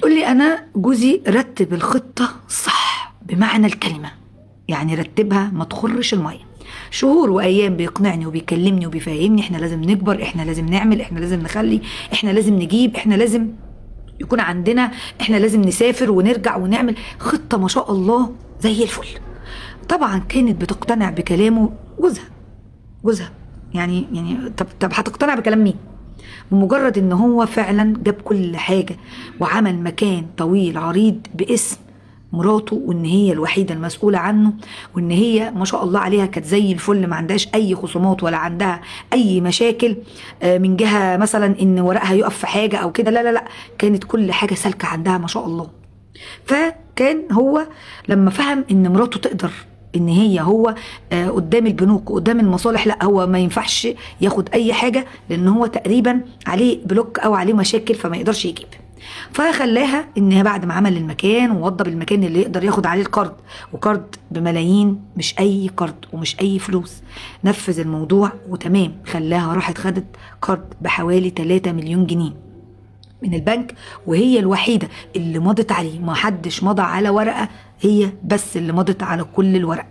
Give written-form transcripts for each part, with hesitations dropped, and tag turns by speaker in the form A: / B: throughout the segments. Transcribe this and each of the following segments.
A: بتقول لي انا جوزي رتب الخطه صح بمعنى الكلمه، يعني رتبها ما تخرش الميه. شهور وايام بيقنعني وبيكلمني وبيفهمني احنا لازم نكبر، احنا لازم نعمل، احنا لازم نخلي، احنا لازم نجيب، احنا لازم يكون عندنا، احنا لازم نسافر ونرجع ونعمل خطه ما شاء الله زي الفل. طبعا كانت بتقتنع بكلامه جوزها يعني طب هتقتنع بكلام مين؟ بمجرد ان هو فعلا جاب كل حاجة وعمل مكان طويل عريض باسم مراته، وان هي الوحيدة المسؤولة عنه، وان هي ما شاء الله عليها كانت زي الفل، ما عندهاش اي خصومات ولا عندها اي مشاكل من جهة مثلا ان ورقها يقف في حاجة او كده، لا لا لا، كانت كل حاجة سالكة عندها ما شاء الله. فكان هو لما فهم ان مراته تقدر ان هو قدام البنوك وقدام المصالح، لا هو ما ينفعش ياخد اي حاجه لان هو تقريبا عليه بلوك او عليه مشاكل فما يقدرش يجيب. فخلاها ان هي بعد ما عمل المكان ووضب المكان اللي يقدر ياخد عليه القرض، وقرض بملايين مش اي قرض ومش اي فلوس، نفذ الموضوع وتمام. خلاها راحت خدت قرض بحوالي 3 مليون جنيه من البنك، وهي الوحيدة اللي مضت عليه، ما حدش مضى على ورقة، هي بس اللي مضت على كل الورق.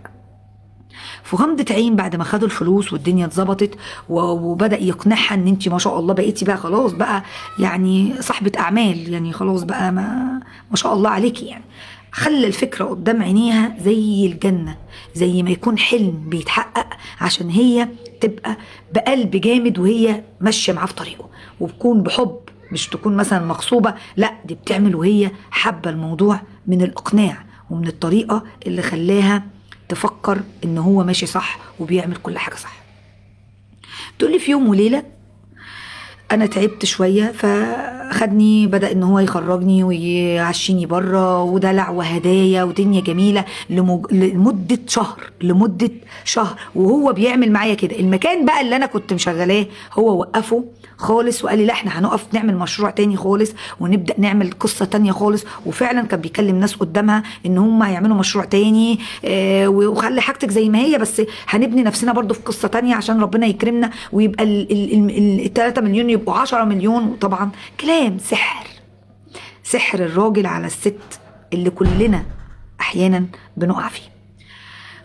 A: في غمضة عين بعد ما خدوا الفلوس والدنيا اتظبطت وبدأ يقنعها ان انت ما شاء الله بقيتي بقى خلاص بقى يعني صاحبة اعمال، يعني خلاص بقى ما شاء الله عليكي، يعني خلى الفكرة قدام عينيها زي الجنة، زي ما يكون حلم بيتحقق، عشان هي تبقى بقلب جامد وهي ماشية معاه في طريقه، وبكون بحب، مش تكون مثلا مغصوبة، لا دي بتعمل وهي حابة الموضوع من الإقناع ومن الطريقة اللي خلاها تفكر إن هو ماشي صح وبيعمل كل حاجة صح. تقولي في يوم وليلة أنا تعبت شوية، فخدني بدأ إن هو يخرجني ويعشيني بره ودلع وهدايا ودنيا جميلة لمدة شهر وهو بيعمل معايا كده. المكان بقى اللي أنا كنت مشغلاه هو وقفه خالص وقال لي لا احنا هنقف نعمل مشروع تاني خالص ونبدأ نعمل قصة تانية خالص. وفعلا كان بيكلم ناس قدامها ان هم هيعملوا مشروع تاني، وخلي حاجتك زي ما هي بس هنبني نفسنا برضو في قصة تانية عشان ربنا يكرمنا ويبقى ال 3 مليون يبقوا 10 مليون. وطبعا كلام سحر الراجل على الست اللي كلنا احيانا بنقع فيه.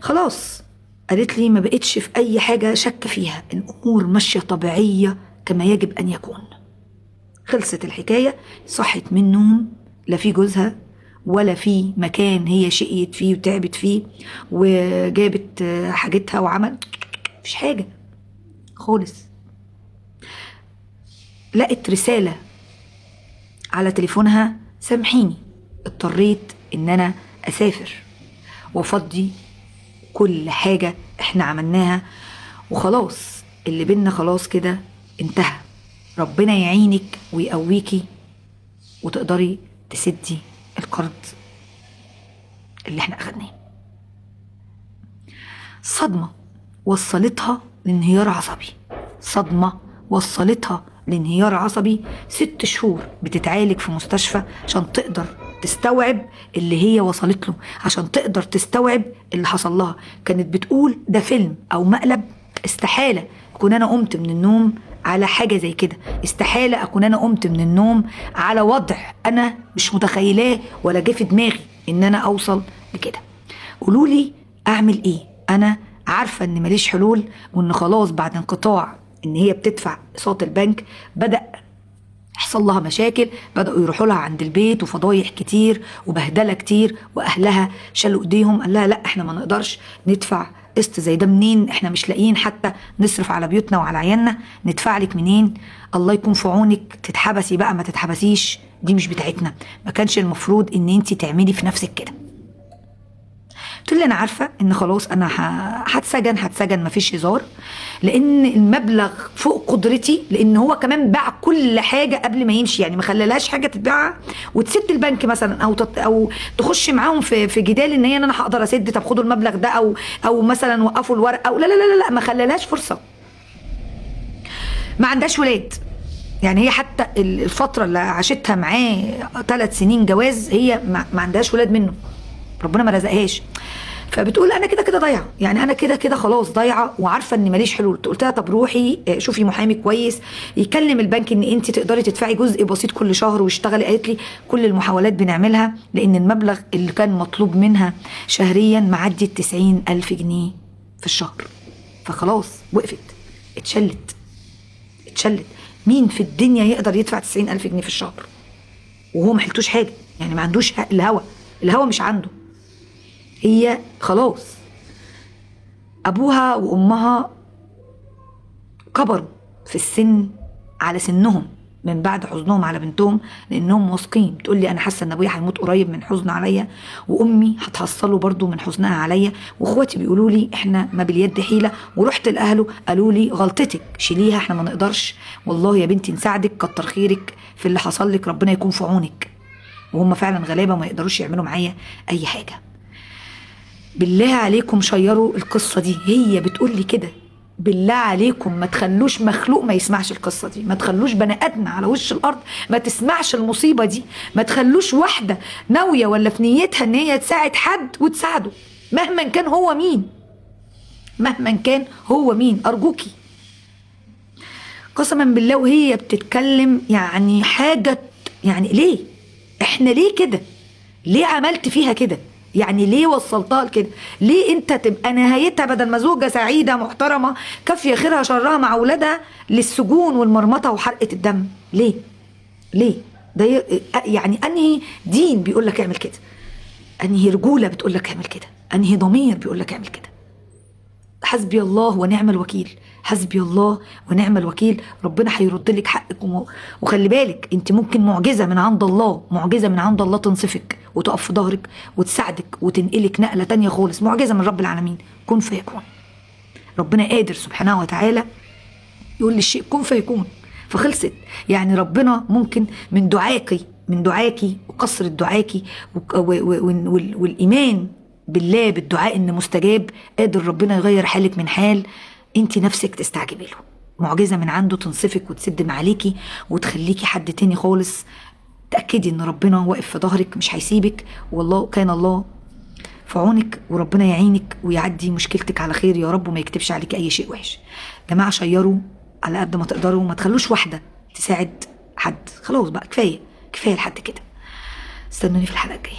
A: خلاص قالت لي ما بقتش في اي حاجة شك فيها، الامور ماشية طبيعية كما يجب أن يكون. خلصت الحكاية، صحت من النوم لا في جوزها ولا في مكان هي شقيت فيه وتعبت فيه وجابت حاجتها وعمل، مفيش حاجة خالص. لقت رسالة على تليفونها سامحيني اضطريت ان انا اسافر وافضي كل حاجة احنا عملناها وخلاص اللي بينا خلاص كده انتهى، ربنا يعينك ويقويكي وتقدري تسدي القرض اللي احنا اخدناه. صدمة وصلتها لانهيار عصبي، 6 شهور بتتعالج في مستشفى عشان تقدر تستوعب اللي هي وصلت له، عشان تقدر تستوعب اللي حصل لها. كانت بتقول ده فيلم او مقلب، استحالة اكون انا قمت من النوم على حاجة زي كده، استحالة اكون انا قمت من النوم على وضع انا مش متخيلاه ولا جه في دماغي ان انا اوصل لكده. قولولي اعمل ايه؟ انا عارفة ان ماليش حلول، وان خلاص بعد انقطاع ان هي بتدفع اقساط البنك بدأ يحصل لها مشاكل، بدأوا يروحوا لها عند البيت وفضايح كتير وبهدلة كتير، واهلها شالوا ايديهم، قال لها لا احنا ما نقدرش ندفع قسط زي ده، منين احنا مش لاقيين حتى نصرف على بيوتنا وعلى عيالنا، ندفع لك منين؟ الله يكون في عونك، تتحبسي بقى ما تتحبسيش دي مش بتاعتنا، ما كانش المفروض ان انت تعملي في نفسك كده. قلت لي انا عارفه ان خلاص انا هتسجن مفيش هزار، لان المبلغ فوق قدرتي، لان هو كمان باع كل حاجه قبل ما يمشي، يعني ما خلالهاش حاجه تتباع وتسد البنك مثلا او تخش معاهم في جدال ان هي انا هقدر اسد، طب خدوا المبلغ ده او مثلا وقفوا الورق او لا لا لا لا، ما خلالهاش فرصه. ما عندهاش ولاد، يعني هي حتى الفتره اللي عاشتها معاه 3 سنين جواز هي ما عندهاش ولاد منه، ربنا ما رزقهاش. فبتقول انا كده كده ضايعه، يعني انا كده كده خلاص ضايعه وعارفه ان ماليش حلول. قلت لها طب روحي شوفي محامي كويس يكلم البنك ان انت تقدري تدفعي جزء بسيط كل شهر واشتغلي. قالت لي كل المحاولات بنعملها لان المبلغ اللي كان مطلوب منها شهريا معدي 90,000 جنيه في الشهر، فخلاص وقفت، اتشلت. مين في الدنيا يقدر يدفع 90,000 جنيه في الشهر وهو ما حلتوش حاجه؟ يعني ما عندوش الهوا مش عنده. هي خلاص ابوها وامها كبروا في السن على سنهم من بعد حزنهم على بنتهم، لانهم واثقين. بتقول لي انا حاسه ان ابويا هيموت قريب من حزن عليا، وامي هتحصله برضو من حزنها عليا، واخواتي بيقولوا لي احنا ما باليد حيله. ورحت لاهله قالوا لي غلطتك شيليها، احنا ما نقدرش، والله يا بنتي نساعدك، كتر خيرك في اللي حصل لك، ربنا يكون في عونك. وهم فعلا غلابه ما يقدروش يعملوا معايا اي حاجه. بالله عليكم شيروا القصه دي. هي بتقول لي كده، بالله عليكم ما تخلوش مخلوق ما يسمعش القصة دي، ما تخلوش بني آدم على وش الأرض ما تسمعش المصيبة دي، ما تخلوش واحدة ناوية ولا في نيتها ان هي تساعد حد وتساعده مهما كان هو مين. أرجوكي قسما بالله وهي بتتكلم يعني حاجة، يعني ليه احنا ليه كده؟ ليه عملت فيها كده؟ يعني ليه وصلتها لكده؟ ليه انت تبقى نهايتها بدل ما زوجة سعيدة محترمة كافية خيرها شرها مع اولادها للسجون والمرمطة وحرقة الدم؟ ليه ده؟ يعني انهي دين بيقول لك اعمل كده؟ انهي رجولة بتقول لك اعمل كده؟ انهي ضمير بيقول لك اعمل كده؟ حسبي الله ونعم الوكيل، حسبي الله ونعم الوكيل. ربنا هيرد لك حقك. وخلي بالك انت ممكن معجزه من عند الله تنصفك وتقف في ظهرك وتساعدك وتنقلك نقله تانية خالص، معجزه من رب العالمين. كن فيكون. ربنا قادر سبحانه وتعالى يقول للشيء كن فيكون، فخلصت. يعني ربنا ممكن من دعاكي وكثرة دعاكي والايمان بالله بالدعاء ان مستجاب، قادر ربنا يغير حالك من حال انت نفسك تستعجبي له. معجزة من عنده تنصفك وتسد عليكي وتخليكي حد تاني خالص. تأكدي ان ربنا واقف في ظهرك مش هيسيبك، والله كان الله في عونك، وربنا يعينك ويعدي مشكلتك على خير يا رب، وما يكتبش عليك اي شيء وحش. جماعة شيروا على قد ما تقدروا، ما تخلوش واحدة تساعد حد. خلاص بقى كفاية لحد كده. استنوني في الحلقة الجاية.